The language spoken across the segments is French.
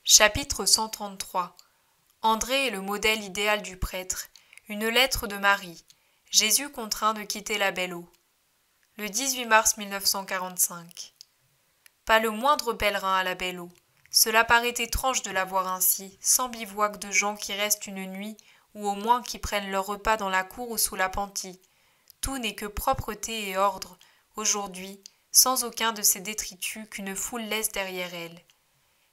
Chapitre 133. André est le modèle idéal du prêtre. Une lettre de Marie. Jésus contraint de quitter la Belle Eau. Le 18 mars 1945. Pas le moindre pèlerin à la Belle Eau. Cela paraît étrange de la voir ainsi, sans bivouac de gens qui restent une nuit, ou au moins qui prennent leur repas dans la cour ou sous la pentille. Tout n'est que propreté et ordre, aujourd'hui, sans aucun de ces détritus qu'une foule laisse derrière elle.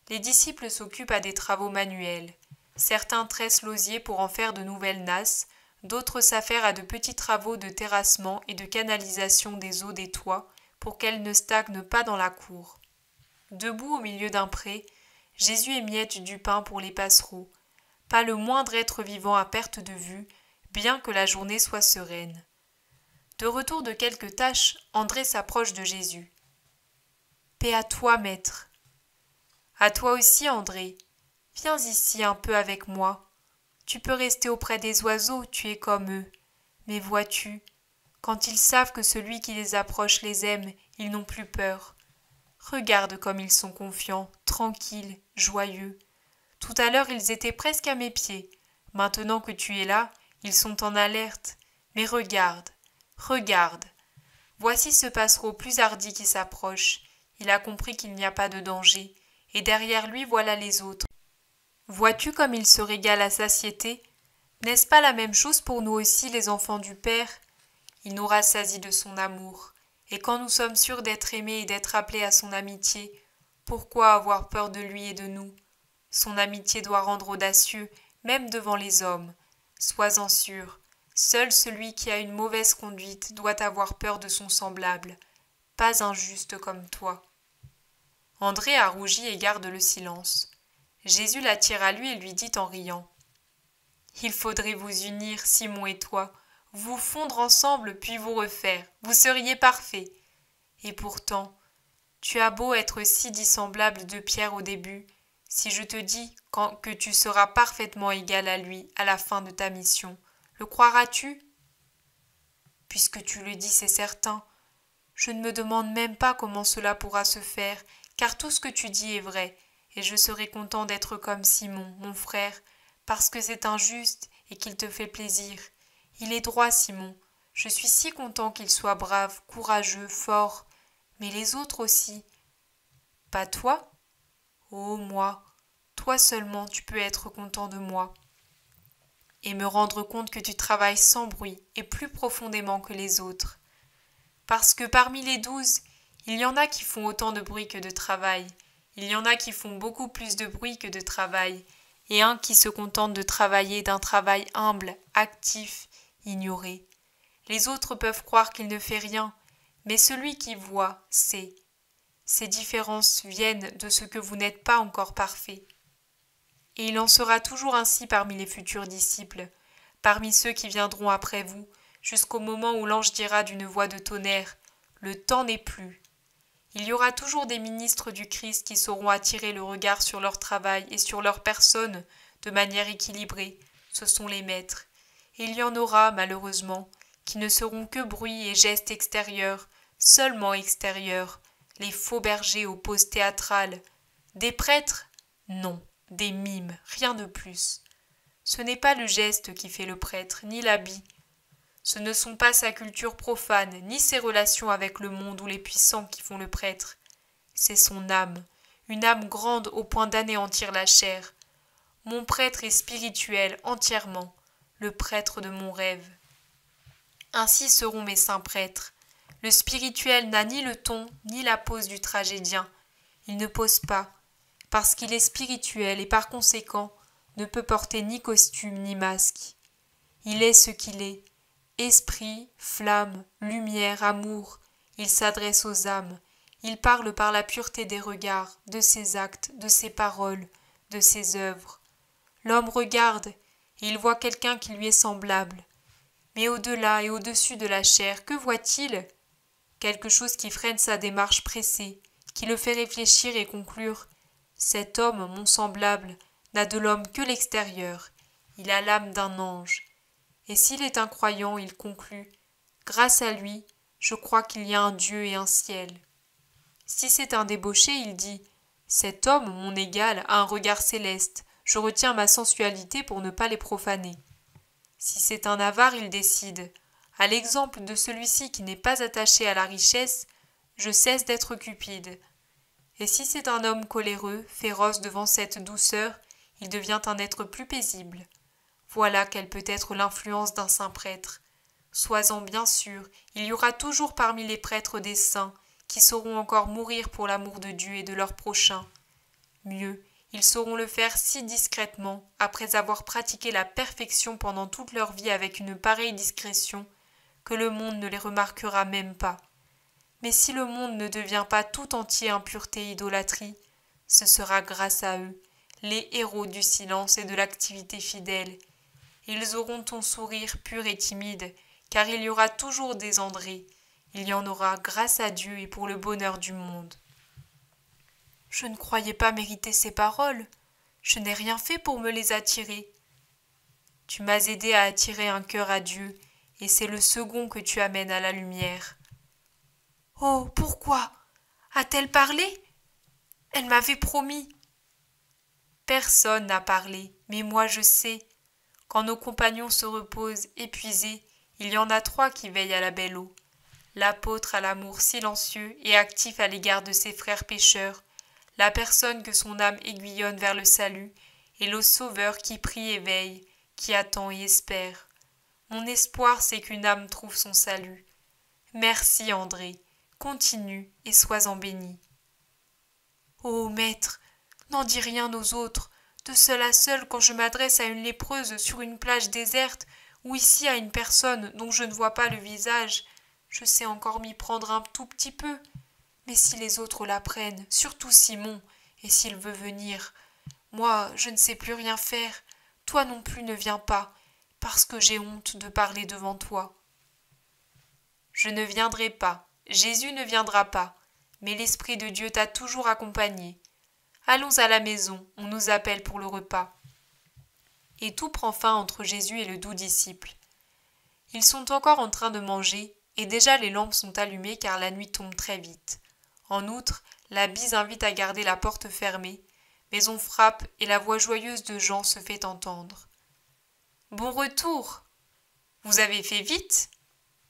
Les disciples s'occupent à des travaux manuels. Certains tressent l'osier pour en faire de nouvelles nasses, d'autres s'affairent à de petits travaux de terrassement et de canalisation des eaux des toits pour qu'elles ne stagnent pas dans la cour. Debout au milieu d'un pré, Jésus émiette du pain pour les passereaux. Pas le moindre être vivant à perte de vue, bien que la journée soit sereine. De retour de quelques tâches, André s'approche de Jésus. « Paix à toi, maître. » « À toi aussi, André. Viens ici un peu avec moi. Tu peux rester auprès des oiseaux, tu es comme eux. Mais vois-tu, quand ils savent que celui qui les approche les aime, ils n'ont plus peur. Regarde comme ils sont confiants, tranquilles, joyeux. Tout à l'heure ils étaient presque à mes pieds. Maintenant que tu es là, ils sont en alerte. Mais regarde, regarde. Voici ce passereau plus hardi qui s'approche. Il a compris qu'il n'y a pas de danger. Et derrière lui voilà les autres. Vois-tu comme il se régale à satiété? N'est-ce pas la même chose pour nous aussi, les enfants du Père? Il nous rassasie de son amour. Et quand nous sommes sûrs d'être aimés et d'être appelés à son amitié, pourquoi avoir peur de lui et de nous? Son amitié doit rendre audacieux, même devant les hommes. Sois-en sûr, seul celui qui a une mauvaise conduite doit avoir peur de son semblable, pas un juste comme toi. André a rougi et garde le silence. Jésus l'attire à lui et lui dit en riant. « Il faudrait vous unir, Simon et toi, vous fondre ensemble puis vous refaire, vous seriez parfaits. Et pourtant, tu as beau être si dissemblable de Pierre au début, si je te dis que tu seras parfaitement égal à lui à la fin de ta mission, le croiras-tu? Puisque tu le dis, c'est certain. Je ne me demande même pas comment cela pourra se faire, car tout ce que tu dis est vrai, et je serai content d'être comme Simon, mon frère, parce que c'est injuste et qu'il te fait plaisir. Il est droit, Simon. Je suis si content qu'il soit brave, courageux, fort. Mais les autres aussi. Pas toi? Oh, moi. Toi seulement tu peux être content de moi. Et me rendre compte que tu travailles sans bruit et plus profondément que les autres. Parce que parmi les 12, il y en a qui font autant de bruit que de travail. Il y en a qui font beaucoup plus de bruit que de travail. Et un qui se contente de travailler d'un travail humble, actif, ignoré. Les autres peuvent croire qu'il ne fait rien, mais celui qui voit sait. Ces différences viennent de ce que vous n'êtes pas encore parfait. Et il en sera toujours ainsi parmi les futurs disciples, parmi ceux qui viendront après vous, jusqu'au moment où l'ange dira d'une voix de tonnerre « Le temps n'est plus ». Il y aura toujours des ministres du Christ qui sauront attirer le regard sur leur travail et sur leur personne de manière équilibrée, ce sont les maîtres. Et il y en aura, malheureusement, qui ne seront que bruit et gestes extérieurs, seulement extérieurs, les faux bergers aux poses théâtrales. Des prêtres? Non, des mimes, rien de plus. Ce n'est pas le geste qui fait le prêtre, ni l'habit. Ce ne sont pas sa culture profane, ni ses relations avec le monde ou les puissants qui font le prêtre. C'est son âme, une âme grande au point d'anéantir la chair. Mon prêtre est spirituel entièrement, le prêtre de mon rêve. Ainsi seront mes saints prêtres. Le spirituel n'a ni le ton, ni la pose du tragédien. Il ne pose pas, parce qu'il est spirituel et par conséquent ne peut porter ni costume ni masque. Il est ce qu'il est. Esprit, flamme, lumière, amour, il s'adresse aux âmes, il parle par la pureté des regards, de ses actes, de ses paroles, de ses œuvres. L'homme regarde, et il voit quelqu'un qui lui est semblable. Mais au-delà et au-dessus de la chair, que voit-il? Quelque chose qui freine sa démarche pressée, qui le fait réfléchir et conclure. Cet homme, mon semblable, n'a de l'homme que l'extérieur, il a l'âme d'un ange. Et s'il est incroyant, il conclut « Grâce à lui, je crois qu'il y a un Dieu et un ciel. » Si c'est un débauché, il dit « Cet homme, mon égal, a un regard céleste. Je retiens ma sensualité pour ne pas les profaner. Si c'est un avare, il décide. À l'exemple de celui-ci qui n'est pas attaché à la richesse, je cesse d'être cupide. Et si c'est un homme coléreux, féroce devant cette douceur, il devient un être plus paisible. Voilà quelle peut être l'influence d'un saint prêtre. Sois-en bien sûr, il y aura toujours parmi les prêtres des saints qui sauront encore mourir pour l'amour de Dieu et de leur prochain. Mieux, ils sauront le faire si discrètement, après avoir pratiqué la perfection pendant toute leur vie avec une pareille discrétion, que le monde ne les remarquera même pas. Mais si le monde ne devient pas tout entier impureté et idolâtrie, ce sera grâce à eux, les héros du silence et de l'activité fidèle. Ils auront ton sourire pur et timide, car il y aura toujours des André. Il y en aura grâce à Dieu et pour le bonheur du monde. Je ne croyais pas mériter ces paroles. Je n'ai rien fait pour me les attirer. Tu m'as aidé à attirer un cœur à Dieu, et c'est le second que tu amènes à la lumière. Oh, pourquoi? A-t-elle parlé? Elle m'avait promis. Personne n'a parlé, mais moi je sais. Quand nos compagnons se reposent, épuisés, il y en a 3 qui veillent à la belle eau. L'apôtre à l'amour silencieux et actif à l'égard de ses frères pécheurs, la personne que son âme aiguillonne vers le salut, et le Sauveur qui prie et veille, qui attend et espère. Mon espoir, c'est qu'une âme trouve son salut. Merci, André. Continue et sois-en béni. Ô maître, n'en dis rien aux autres, de seul à seul quand je m'adresse à une lépreuse sur une plage déserte, ou ici à une personne dont je ne vois pas le visage, je sais encore m'y prendre un tout petit peu. Mais si les autres l'apprennent, surtout Simon, et s'il veut venir, moi je ne sais plus rien faire, toi non plus ne viens pas, parce que j'ai honte de parler devant toi. Je ne viendrai pas, Jésus ne viendra pas, mais l'Esprit de Dieu t'a toujours accompagné. Allons à la maison, on nous appelle pour le repas. Et tout prend fin entre Jésus et le doux disciple. Ils sont encore en train de manger, et déjà les lampes sont allumées car la nuit tombe très vite. En outre, la bise invite à garder la porte fermée, mais on frappe et la voix joyeuse de Jean se fait entendre. « Bon retour! Vous avez fait vite?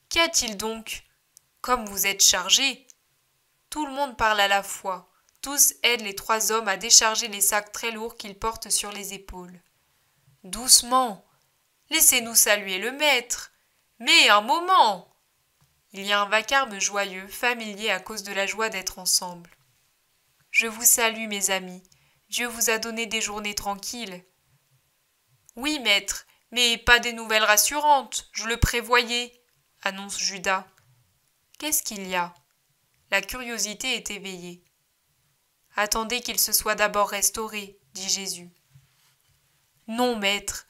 Qu'y a-t-il donc? Comme vous êtes chargés! » Tout le monde parle à la fois. Tous aident les 3 hommes à décharger les sacs très lourds qu'ils portent sur les épaules. « Doucement! Laissez-nous saluer le maître! Mais un moment! » Il y a un vacarme joyeux, familier à cause de la joie d'être ensemble. « Je vous salue, mes amis. Dieu vous a donné des journées tranquilles. »« Oui, maître, mais pas des nouvelles rassurantes, je le prévoyais, » annonce Judas. « Qu'est-ce qu'il y a ?» La curiosité est éveillée. « Attendez qu'il se soit d'abord restauré, » dit Jésus. « Non, maître,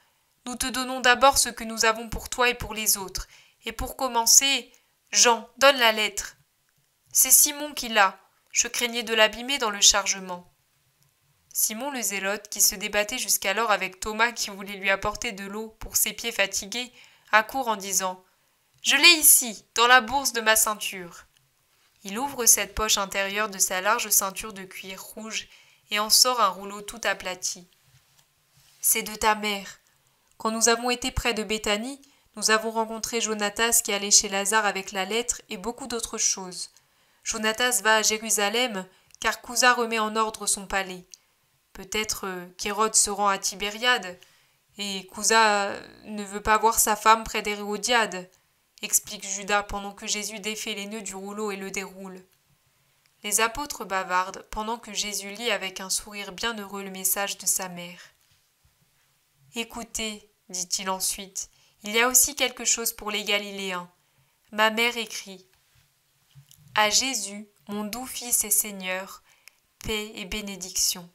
nous te donnons d'abord ce que nous avons pour toi et pour les autres, et pour commencer, Jean, donne la lettre. C'est Simon qui l'a, je craignais de l'abîmer dans le chargement. » Simon le Zélote, qui se débattait jusqu'alors avec Thomas qui voulait lui apporter de l'eau pour ses pieds fatigués, accourt en disant « Je l'ai ici, dans la bourse de ma ceinture. » Il ouvre cette poche intérieure de sa large ceinture de cuir rouge et en sort un rouleau tout aplati. « C'est de ta mère. Quand nous avons été près de Béthanie, nous avons rencontré Jonatas qui allait chez Lazare avec la lettre et beaucoup d'autres choses. Jonatas va à Jérusalem car Cousa remet en ordre son palais. Peut-être qu'Hérode se rend à Tibériade et Cousa ne veut pas voir sa femme près d'Hérodiade, explique Judas pendant que Jésus défait les nœuds du rouleau et le déroule. Les apôtres bavardent pendant que Jésus lit avec un sourire bienheureux le message de sa mère. « Écoutez, dit-il ensuite, il y a aussi quelque chose pour les Galiléens. Ma mère écrit « À Jésus, mon doux Fils et Seigneur, paix et bénédiction.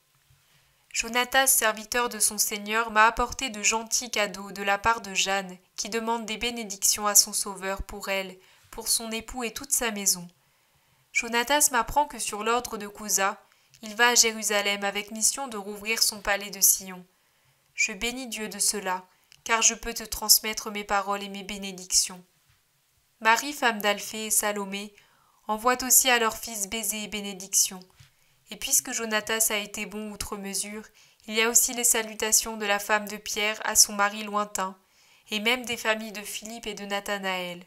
Jonatas, serviteur de son Seigneur, m'a apporté de gentils cadeaux de la part de Jeanne, qui demande des bénédictions à son Sauveur pour elle, pour son époux et toute sa maison. Jonatas m'apprend que sur l'ordre de Cousa, il va à Jérusalem avec mission de rouvrir son palais de Sion. Je bénis Dieu de cela, car je peux te transmettre mes paroles et mes bénédictions. Marie, femme d'Alphée et Salomé, envoient aussi à leur fils baisers et bénédictions. Et puisque Jonatas a été bon outre mesure, il y a aussi les salutations de la femme de Pierre à son mari lointain, et même des familles de Philippe et de Nathanaël.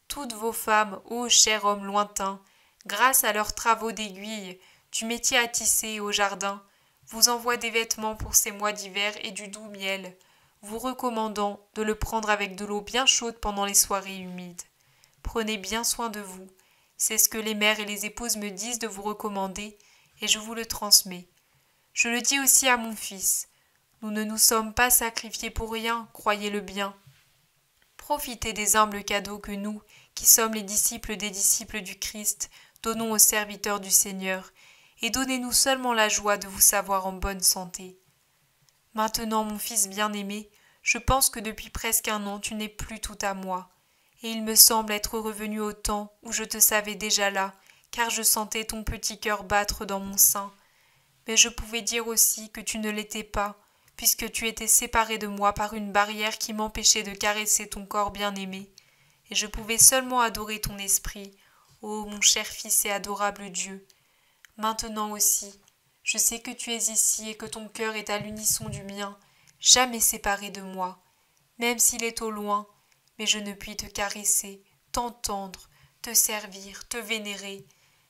Toutes vos femmes, ô cher homme lointain, grâce à leurs travaux d'aiguille, du métier à tisser au jardin, vous envoient des vêtements pour ces mois d'hiver et du doux miel, vous recommandant de le prendre avec de l'eau bien chaude pendant les soirées humides. Prenez bien soin de vous, c'est ce que les mères et les épouses me disent de vous recommander, et je vous le transmets. Je le dis aussi à mon fils. Nous ne nous sommes pas sacrifiés pour rien, croyez-le bien. Profitez des humbles cadeaux que nous, qui sommes les disciples des disciples du Christ, donnons aux serviteurs du Seigneur, et donnez-nous seulement la joie de vous savoir en bonne santé. Maintenant, mon fils bien-aimé, je pense que depuis presque 1 an tu n'es plus tout à moi, et il me semble être revenu au temps où je te savais déjà là, car je sentais ton petit cœur battre dans mon sein. Mais je pouvais dire aussi que tu ne l'étais pas, puisque tu étais séparé de moi par une barrière qui m'empêchait de caresser ton corps bien-aimé, et je pouvais seulement adorer ton esprit, ô mon cher fils et adorable Dieu. Maintenant aussi, je sais que tu es ici et que ton cœur est à l'unisson du mien, jamais séparé de moi, même s'il est au loin, mais je ne puis te caresser, t'entendre, te servir, te vénérer,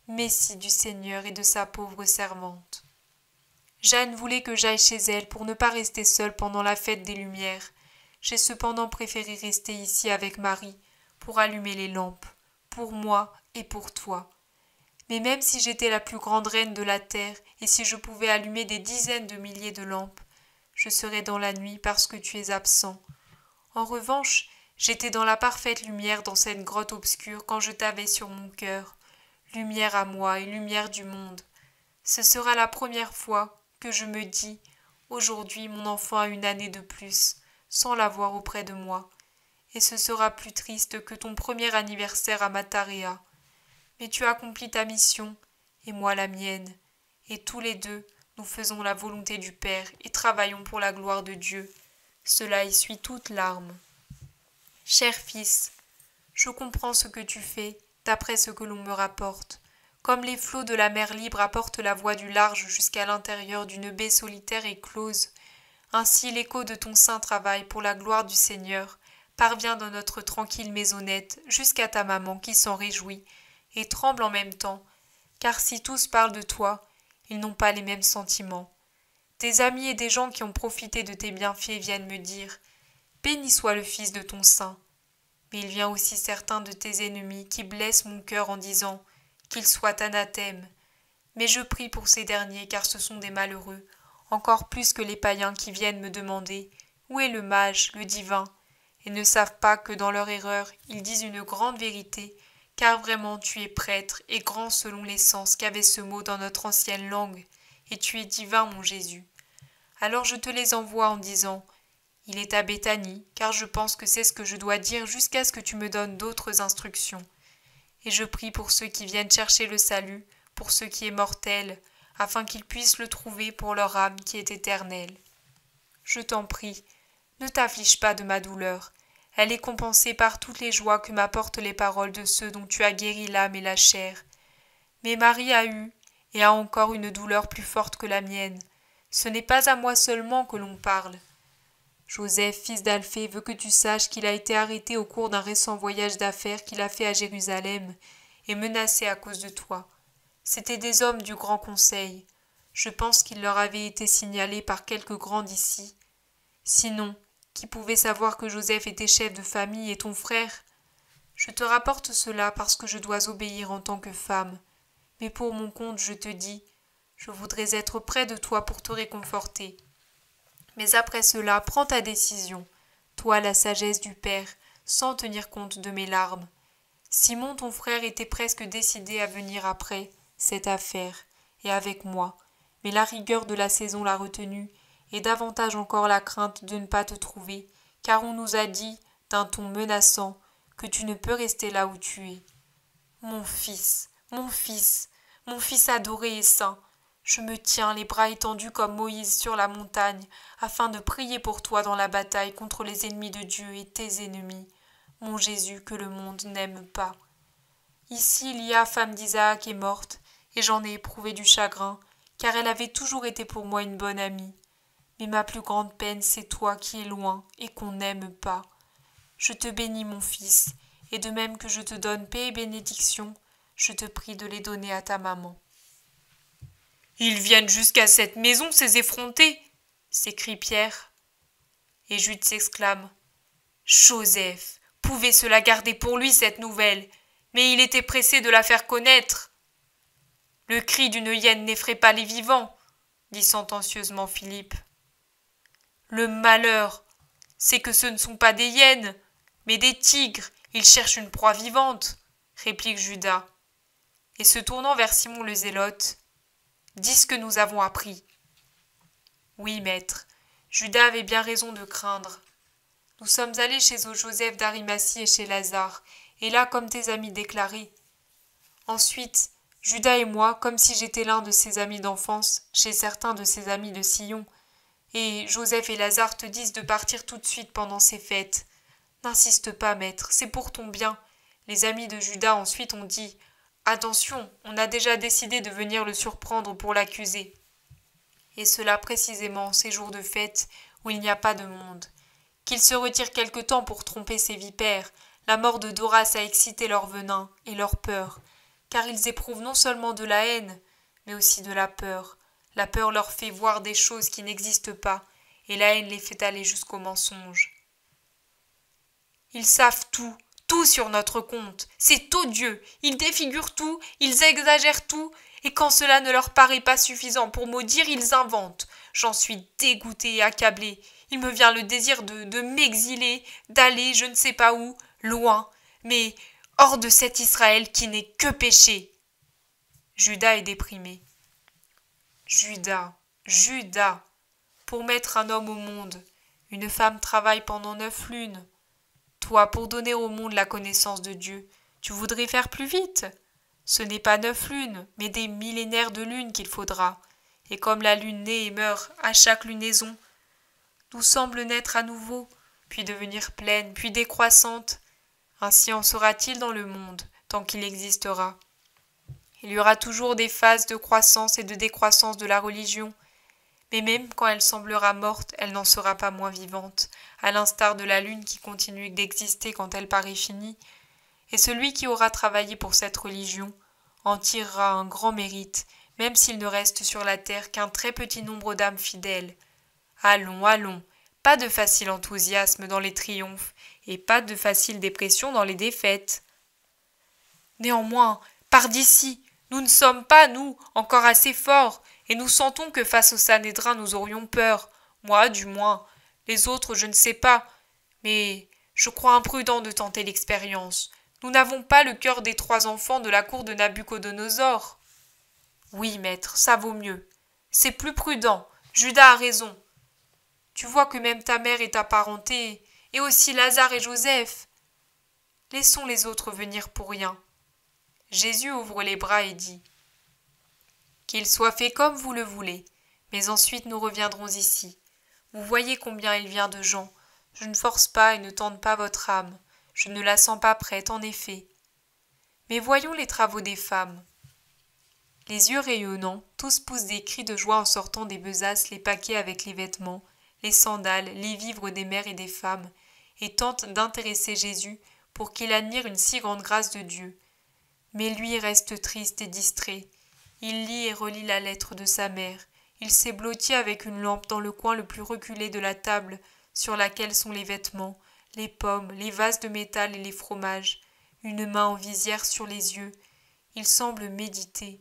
Messie du Seigneur et de sa pauvre servante. Jeanne voulait que j'aille chez elle pour ne pas rester seule pendant la fête des Lumières. J'ai cependant préféré rester ici avec Marie pour allumer les lampes, pour moi et pour toi. Mais même si j'étais la plus grande reine de la terre et si je pouvais allumer des dizaines de milliers de lampes, je serais dans la nuit parce que tu es absent. En revanche, j'étais dans la parfaite lumière dans cette grotte obscure quand je t'avais sur mon cœur, lumière à moi et lumière du monde. Ce sera la première fois que je me dis « Aujourd'hui mon enfant a 1 année de plus, sans l'avoir auprès de moi, et ce sera plus triste que ton premier anniversaire à Matarea. Mais tu accomplis ta mission, et moi la mienne, et tous les deux, nous faisons la volonté du Père et travaillons pour la gloire de Dieu. Cela essuie toute larme. Cher fils, je comprends ce que tu fais, d'après ce que l'on me rapporte. Comme les flots de la mer libre apportent la voix du large jusqu'à l'intérieur d'une baie solitaire et close, ainsi l'écho de ton saint travail pour la gloire du Seigneur parvient dans notre tranquille maisonnette jusqu'à ta maman qui s'en réjouit et tremble en même temps, car si tous parlent de toi, ils n'ont pas les mêmes sentiments. Tes amis et des gens qui ont profité de tes bienfaits viennent me dire « Béni soit le Fils de ton sein ». Mais il vient aussi certains de tes ennemis qui blessent mon cœur en disant « Qu'ils soient anathèmes ». Mais je prie pour ces derniers car ce sont des malheureux, encore plus que les païens qui viennent me demander « Où est le mage, le divin ?» et ne savent pas que dans leur erreur ils disent une grande vérité, car vraiment tu es prêtre et grand selon les sens qu'avait ce mot dans notre ancienne langue, et tu es divin mon Jésus. Alors je te les envoie en disant « Il est à Béthanie, car je pense que c'est ce que je dois dire jusqu'à ce que tu me donnes d'autres instructions. Et je prie pour ceux qui viennent chercher le salut, pour ceux qui est mortel, afin qu'ils puissent le trouver pour leur âme qui est éternelle. Je t'en prie, ne t'afflige pas de ma douleur, elle est compensée par toutes les joies que m'apportent les paroles de ceux dont tu as guéri l'âme et la chair. Mais Marie a eu, et a encore une douleur plus forte que la mienne. Ce n'est pas à moi seulement que l'on parle. Joseph, fils d'Alphée, veut que tu saches qu'il a été arrêté au cours d'un récent voyage d'affaires qu'il a fait à Jérusalem, et menacé à cause de toi. C'étaient des hommes du Grand Conseil. Je pense qu'il leur avait été signalé par quelque grand d'ici. Sinon, qui pouvait savoir que Joseph était chef de famille et ton frère? Je te rapporte cela parce que je dois obéir en tant que femme. Mais pour mon compte, je te dis, je voudrais être près de toi pour te réconforter. Mais après cela, prends ta décision, toi la sagesse du Père, sans tenir compte de mes larmes. Simon, ton frère, était presque décidé à venir après cette affaire, et avec moi, mais la rigueur de la saison l'a retenu, et davantage encore la crainte de ne pas te trouver, car on nous a dit, d'un ton menaçant, que tu ne peux rester là où tu es. Mon fils, mon fils, mon fils adoré et saint, je me tiens les bras étendus comme Moïse sur la montagne, afin de prier pour toi dans la bataille contre les ennemis de Dieu et tes ennemis, mon Jésus que le monde n'aime pas. Ici Lia, femme d'Isaac, est morte, et j'en ai éprouvé du chagrin, car elle avait toujours été pour moi une bonne amie. Mais ma plus grande peine, c'est toi qui es loin et qu'on n'aime pas. Je te bénis, mon fils, et de même que je te donne paix et bénédiction, je te prie de les donner à ta maman. Ils viennent jusqu'à cette maison, ces effrontés, s'écrie Pierre. Et Jude s'exclame. Joseph pouvait se la garder pour lui, cette nouvelle, mais il était pressé de la faire connaître. Le cri d'une hyène n'effraie pas les vivants, dit sentencieusement Philippe. Le malheur, c'est que ce ne sont pas des hyènes, mais des tigres, ils cherchent une proie vivante, réplique Judas. Et se tournant vers Simon le Zélote, dis ce que nous avons appris. Oui, maître, Judas avait bien raison de craindre. Nous sommes allés chez Joseph d'Arimathie et chez Lazare, et là comme tes amis déclarés. Ensuite, Judas et moi, comme si j'étais l'un de ses amis d'enfance, chez certains de ses amis de Sion, et Joseph et Lazare te disent de partir tout de suite pendant ces fêtes. N'insiste pas, maître, c'est pour ton bien. Les amis de Judas ensuite ont dit « Attention, on a déjà décidé de venir le surprendre pour l'accuser. » Et cela précisément en ces jours de fête où il n'y a pas de monde. Qu'il se retire quelque temps pour tromper ces vipères. La mort de Doras a excité leur venin et leur peur, car ils éprouvent non seulement de la haine, mais aussi de la peur. La peur leur fait voir des choses qui n'existent pas, et la haine les fait aller jusqu'au mensonge. Ils savent tout, tout sur notre compte. C'est odieux. Ils défigurent tout, ils exagèrent tout, et quand cela ne leur paraît pas suffisant pour maudire, ils inventent. J'en suis dégoûté et accablé. Il me vient le désir de m'exiler, d'aller je ne sais pas où, loin, mais hors de cet Israël qui n'est que péché. Judas est déprimé. Judas, Judas, pour mettre un homme au monde, une femme travaille pendant 9 lunes. Toi, pour donner au monde la connaissance de Dieu, tu voudrais faire plus vite. Ce n'est pas 9 lunes, mais des millénaires de lunes qu'il faudra. Et comme la lune naît et meurt à chaque lunaison, d'où semble naître à nouveau, puis devenir pleine, puis décroissante, ainsi en sera-t-il dans le monde, tant qu'il existera. Il y aura toujours des phases de croissance et de décroissance de la religion, mais même quand elle semblera morte, elle n'en sera pas moins vivante, à l'instar de la lune qui continue d'exister quand elle paraît finie, et celui qui aura travaillé pour cette religion en tirera un grand mérite, même s'il ne reste sur la terre qu'un très petit nombre d'âmes fidèles. Allons, allons, pas de facile enthousiasme dans les triomphes, et pas de facile dépression dans les défaites. Néanmoins, par d'ici, nous ne sommes pas, nous, encore assez forts, et nous sentons que face au Sanhédrin nous aurions peur, moi du moins, les autres je ne sais pas, mais je crois imprudent de tenter l'expérience. Nous n'avons pas le cœur des 3 enfants de la cour de Nabuchodonosor. Oui, maître, ça vaut mieux. C'est plus prudent, Judas a raison. Tu vois que même ta mère est apparentée, et aussi Lazare et Joseph. Laissons les autres venir pour rien. Jésus ouvre les bras et dit « Qu'il soit fait comme vous le voulez, mais ensuite nous reviendrons ici. Vous voyez combien il vient de gens. Je ne force pas et ne tente pas votre âme. Je ne la sens pas prête, en effet. Mais voyons les travaux des femmes. » Les yeux rayonnants, tous poussent des cris de joie en sortant des besaces les paquets avec les vêtements, les sandales, les vivres des mères et des femmes, et tentent d'intéresser Jésus pour qu'il admire une si grande grâce de Dieu. Mais lui reste triste et distrait. Il lit et relit la lettre de sa mère. Il s'est blotti avec une lampe dans le coin le plus reculé de la table, sur laquelle sont les vêtements, les pommes, les vases de métal et les fromages, une main en visière sur les yeux. Il semble méditer,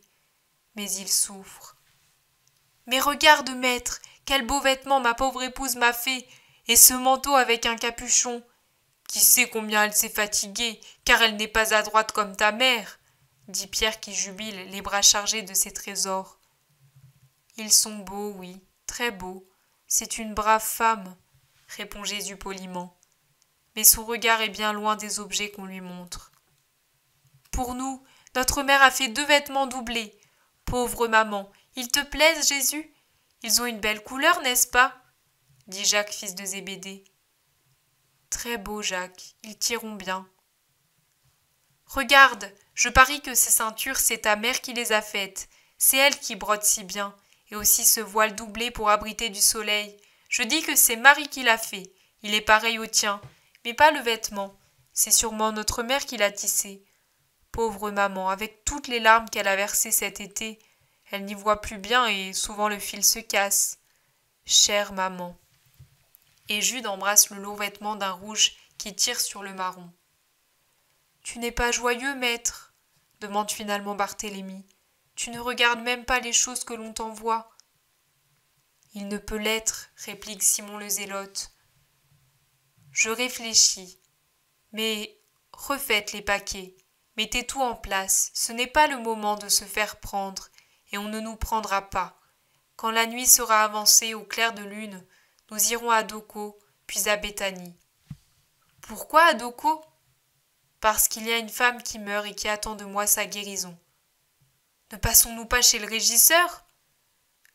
mais il souffre. « Mais regarde, maître, quel beau vêtement ma pauvre épouse m'a fait, et ce manteau avec un capuchon. Qui sait combien elle s'est fatiguée, car elle n'est pas adroite comme ta mère, dit Pierre qui jubile, les bras chargés de ses trésors. Ils sont beaux, oui, très beaux. C'est une brave femme, répond Jésus poliment. Mais son regard est bien loin des objets qu'on lui montre. Pour nous, notre mère a fait 2 vêtements doublés. Pauvre maman, ils te plaisent, Jésus? Ils ont une belle couleur, n'est-ce pas? Dit Jacques, fils de Zébédée. Très beau, Jacques, ils tireront bien. Regarde, je parie que ces ceintures, c'est ta mère qui les a faites. C'est elle qui brode si bien, et aussi ce voile doublé pour abriter du soleil. Je dis que c'est Marie qui l'a fait. Il est pareil au tien, mais pas le vêtement. C'est sûrement notre mère qui l'a tissé. Pauvre maman, avec toutes les larmes qu'elle a versées cet été, elle n'y voit plus bien et souvent le fil se casse. Chère maman. Et Jude embrasse le lourd vêtement d'un rouge qui tire sur le marron. Tu n'es pas joyeux, maître demande finalement Barthélemy. Tu ne regardes même pas les choses que l'on t'envoie. Il ne peut l'être, réplique Simon le Zélote. Je réfléchis. Mais refaites les paquets. Mettez tout en place. Ce n'est pas le moment de se faire prendre, et on ne nous prendra pas. Quand la nuit sera avancée au clair de lune, nous irons à Doko, puis à Béthanie. Pourquoi à Doko ? Parce qu'il y a une femme qui meurt et qui attend de moi sa guérison. Ne passons-nous pas chez le régisseur ?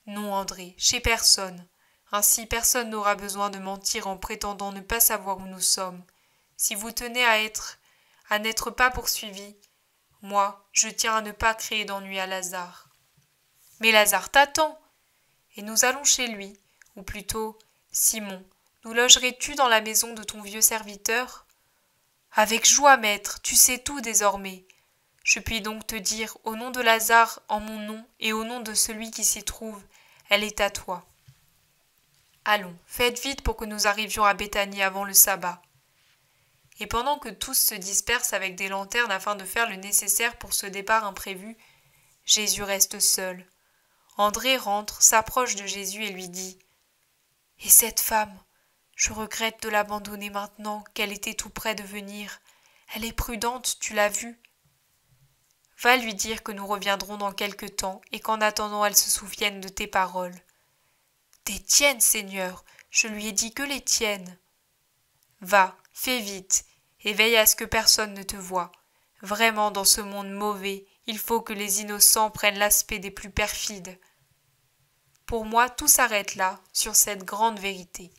Non, André, chez personne. Ainsi personne n'aura besoin de mentir en prétendant ne pas savoir où nous sommes. Si vous tenez à n'être pas poursuivi, moi, je tiens à ne pas créer d'ennui à Lazare. Mais Lazare t'attend, et nous allons chez lui, ou plutôt, Simon, nous logerais-tu dans la maison de ton vieux serviteur ? Avec joie, maître, tu sais tout désormais. Je puis donc te dire, au nom de Lazare, en mon nom, et au nom de celui qui s'y trouve, elle est à toi. Allons, faites vite pour que nous arrivions à Béthanie avant le sabbat. Et pendant que tous se dispersent avec des lanternes afin de faire le nécessaire pour ce départ imprévu, Jésus reste seul. André rentre, s'approche de Jésus et lui dit « Et cette femme, je regrette de l'abandonner maintenant qu'elle était tout près de venir. Elle est prudente, tu l'as vue. Va lui dire que nous reviendrons dans quelque temps et qu'en attendant elle se souvienne de tes paroles. » Des tiennes, Seigneur, je lui ai dit que les tiennes. Va, fais vite, et veille à ce que personne ne te voie. Vraiment, dans ce monde mauvais, il faut que les innocents prennent l'aspect des plus perfides. Pour moi, tout s'arrête là, sur cette grande vérité.